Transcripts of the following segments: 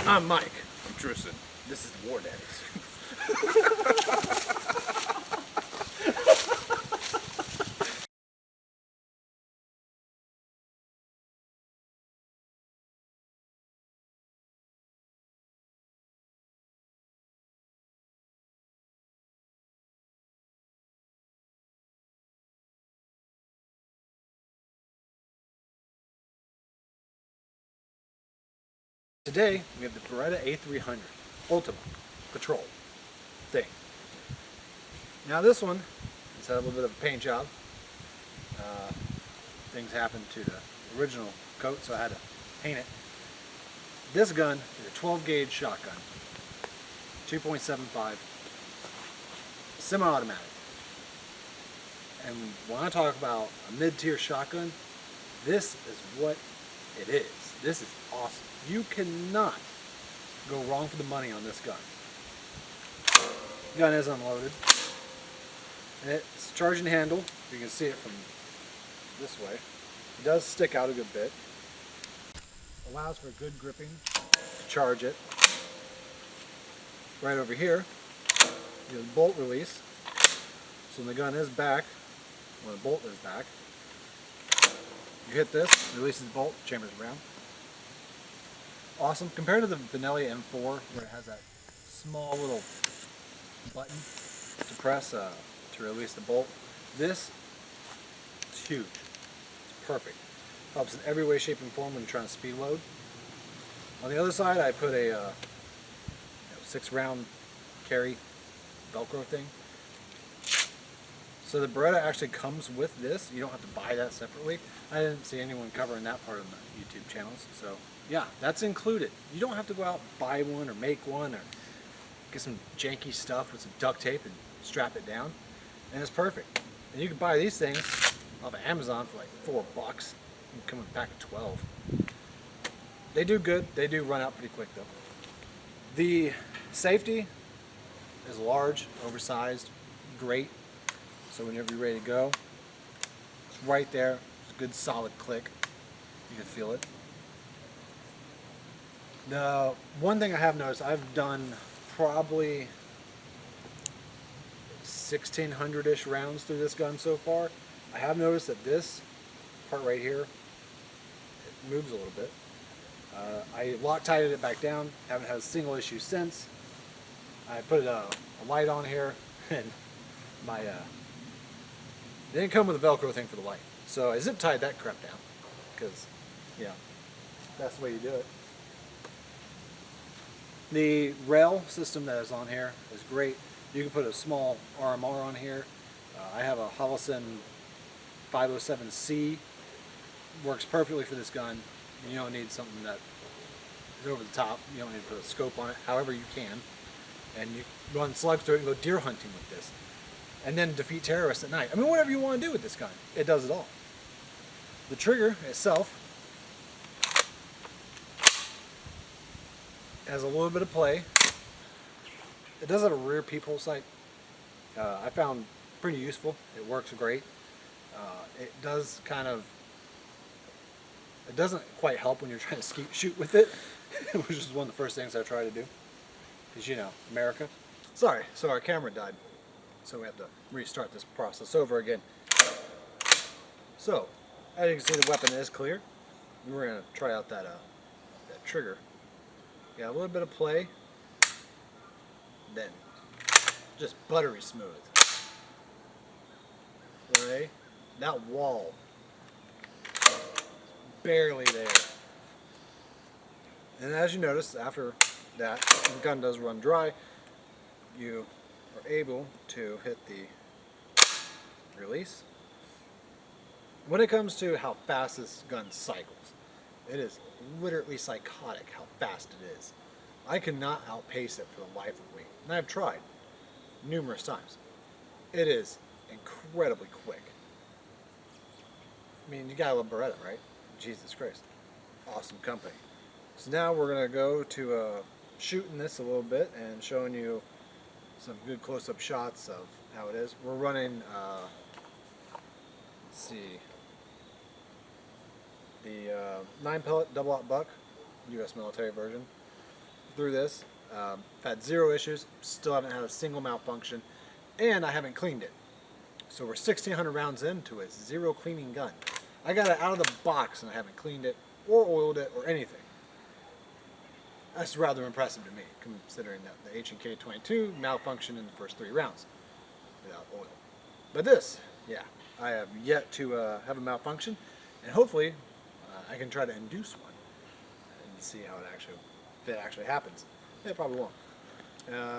I'm Mike. I'm Tristan. This is the War Daddies. Today we have the Beretta A300 Ultima Patrol thing. Now this one has had a little bit of a paint job. Things happened to the original coat, so I had to paint it. This gun is a 12 gauge shotgun, 2.75, semi-automatic. And when I talk about a mid-tier shotgun, this is what it is. This is awesome. You cannot go wrong for the money on this gun. Gun is unloaded. It's charging handle. You can see it from this way. It does stick out a good bit. Allows for good gripping to charge it. Right over here, you have the bolt release. So when the gun is back, when the bolt is back, you hit this, releases the bolt, chamber's around. Awesome. Compared to the Benelli M4, where it has that small little button to press to release the bolt, this is huge. It's perfect. Helps in every way, shape, and form when you're trying to speed load. On the other side, I put a 6-round carry Velcro thing. So the Beretta actually comes with this. You don't have to buy that separately. I didn't see anyone covering that part of the YouTube channels. So yeah, that's included. You don't have to go out and buy one or make one or get some janky stuff with some duct tape and strap it down. And it's perfect. And you can buy these things off of Amazon for like $4. You can come with a pack of 12. They do good. They do run out pretty quick though. The safety is large, oversized, great. So whenever you're ready to go, it's right there. It's a good solid click. You can feel it. The one thing I have noticed, I've done probably 1,600-ish rounds through this gun so far. I have noticed that this part right here, it moves a little bit. I Loctited it back down. Haven't had a single issue since. I put a light on here, and my they didn't come with a Velcro thing for the light, so I zip tied that crap down because, yeah, that's the way you do it. The rail system that is on here is great. You can put a small RMR on here. I have a Hollison 507C. Works perfectly for this gun. You don't need something that is over the top. You don't need to put a scope on it. However you can. And you run slugs through it and go deer hunting with this. And then defeat terrorists at night. I mean, whatever you want to do with this gun, it does it all. The trigger itself has a little bit of play. It does have a rear peephole sight. I found pretty useful. It works great. It does kind of, it doesn't quite help when you're trying to shoot with it, which is one of the first things I try to do. Because, you know, America. Sorry, so our camera died. So we have to restart this process over again. So, as you can see, the weapon is clear. We're going to try out that trigger. Yeah, a little bit of play. Then, just buttery smooth. Right? That wall, barely there. And as you notice, after that, the gun does run dry. You are able to hit the release. When it comes to how fast this gun cycles, it is literally psychotic how fast it is. I cannot outpace it for the life of me. And I've tried numerous times. It is incredibly quick. I mean, you gotta love Beretta, right? Jesus Christ. Awesome company. So now we're gonna go to shooting this a little bit and showing you some good close-up shots of how it is. We're running, let's see, the 9 pellet double-aught buck, U.S. military version. through this. I've had 0 issues, still haven't had a single malfunction, and I haven't cleaned it. So we're 1,600 rounds into a 0 cleaning gun. I got it out of the box and I haven't cleaned it or oiled it or anything. That's rather impressive to me, considering that the H&K 22 malfunctioned in the first 3 rounds without oil. But this, yeah, I have yet to have a malfunction, and hopefully I can try to induce one and see how if it actually happens. It probably won't.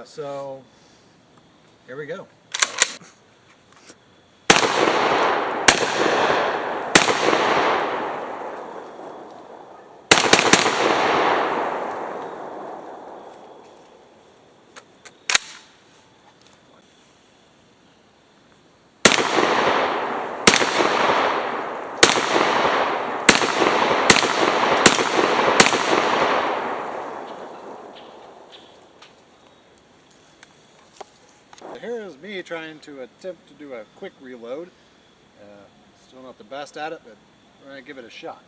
So here we go. Here is me trying to attempt to do a quick reload. Still not the best at it, but we're going to give it a shot.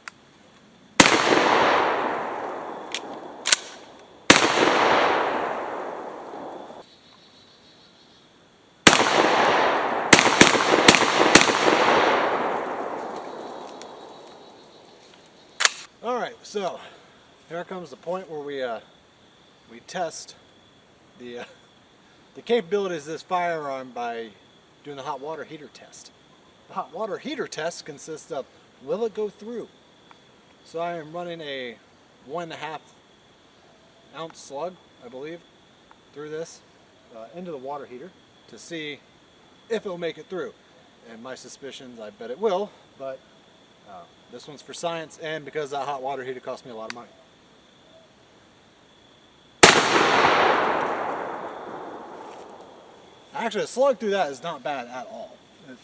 Alright, so here comes the point where we test the capabilities of this firearm by doing the hot water heater test. The hot water heater test consists of, will it go through? So I am running a 1.5 ounce slug, I believe, through this into the water heater to see if it will make it through. And my suspicions, I bet it will, but this one's for science, and because that hot water heater cost me a lot of money. Actually, a slug through that is not bad at all. It's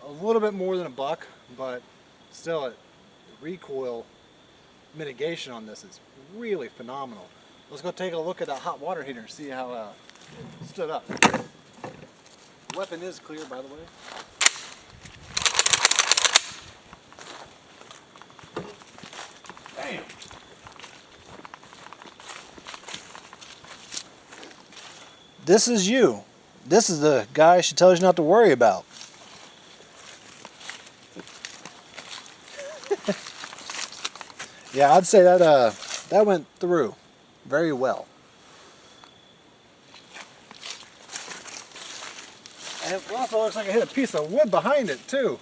a little bit more than $1, but still, the recoil mitigation on this is really phenomenal. Let's go take a look at that hot water heater and see how it stood up. The weapon is clear, by the way. Bam! This is you. This is the guy she tells you not to worry about. Yeah, I'd say that went through very well. And it also looks like I hit a piece of wood behind it too.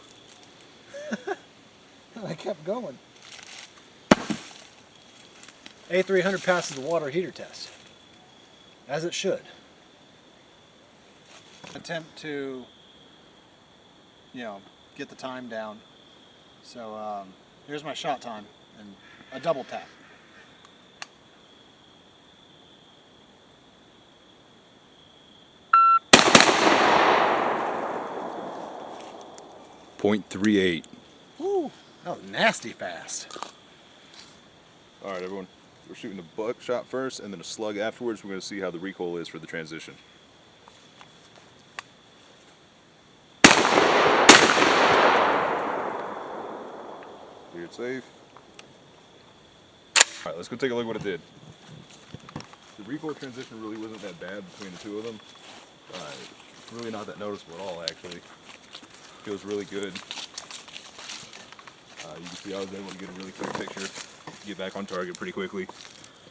And I kept going. A300 passes the water heater test, as it should. Attempt to, get the time down. So here's my shot time and a double tap. .38. Woo, that was nasty fast. All right, everyone. We're shooting a buckshot first and then a slug afterwards. We're going to see how the recoil is for the transition. Cleared safe. All right, let's go take a look at what it did. The recoil transition really wasn't that bad between the two of them. Really not that noticeable at all, actually. Feels really good. You can see I was able to get a really quick picture, get back on target pretty quickly.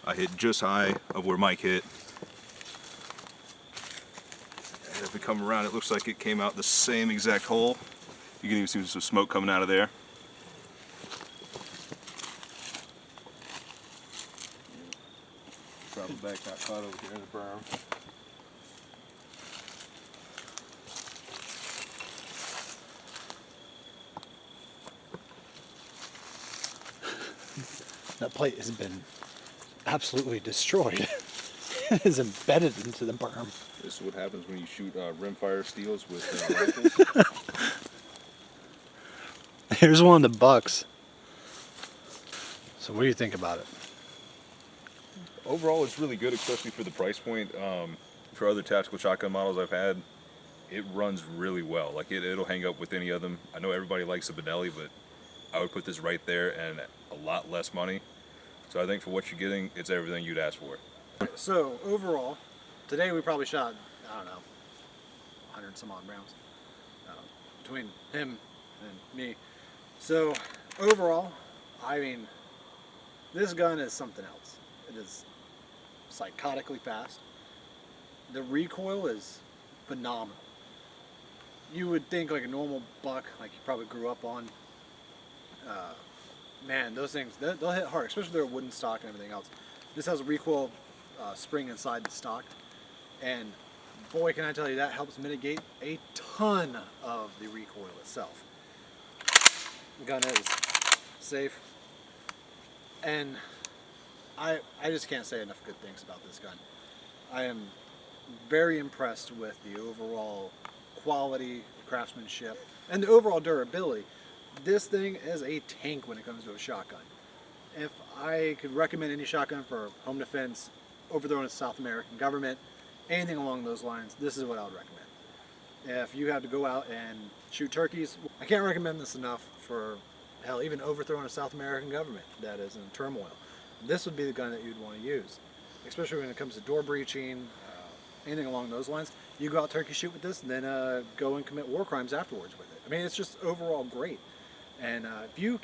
I hit just high of where Mike hit. And if we come around, it looks like it came out the same exact hole. You can even see some smoke coming out of there. Probably back got caught over here in the berm. That plate has been absolutely destroyed. It is embedded into the berm. This is what happens when you shoot rimfire steels with rifles. Here's one of the bucks. So what do you think about it? Overall, it's really good, especially for the price point. For other tactical shotgun models I've had, it runs really well. Like it'll hang up with any of them. I know everybody likes a Benelli, but I would put this right there and a lot less money. So I think for what you're getting, it's everything you'd ask for. So overall, today we probably shot, I don't know, 100 and some odd rounds between him and me. So overall, I mean, this gun is something else. It is psychotically fast. The recoil is phenomenal. You would think like a normal buck, like you probably grew up on, man, those things, they'll hit hard, especially if they're a wooden stock and everything else. This has a recoil spring inside the stock, and boy, can I tell you, that helps mitigate a ton of the recoil itself. The gun is safe, and I just can't say enough good things about this gun. I am very impressed with the overall quality, craftsmanship, and the overall durability. This thing is a tank when it comes to a shotgun. If I could recommend any shotgun for home defense, overthrowing a South American government, anything along those lines, this is what I would recommend. If you have to go out and shoot turkeys, I can't recommend this enough for, hell, even overthrowing a South American government that is in turmoil. This would be the gun that you'd want to use, especially when it comes to door breaching, anything along those lines. You go out turkey shoot with this, and then go and commit war crimes afterwards with it. I mean, it's just overall great. And if you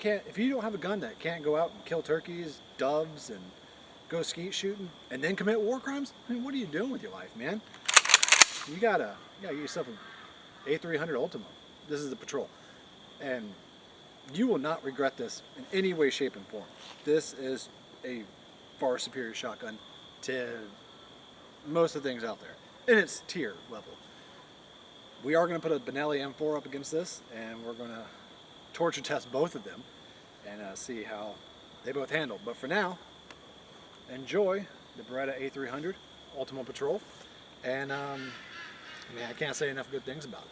don't have a gun that can't go out and kill turkeys, doves, and go skeet shooting, and then commit war crimes, I mean, what are you doing with your life, man? You gotta get yourself an A300 Ultima. This is the Patrol, and you will not regret this in any way, shape, and form. This is a far superior shotgun to most of the things out there in its tier level. We are going to put a Benelli M4 up against this, and we're going to torture test both of them and see how they both handle. But for now, enjoy the Beretta A300 Ultima Patrol, and I can't say enough good things about it.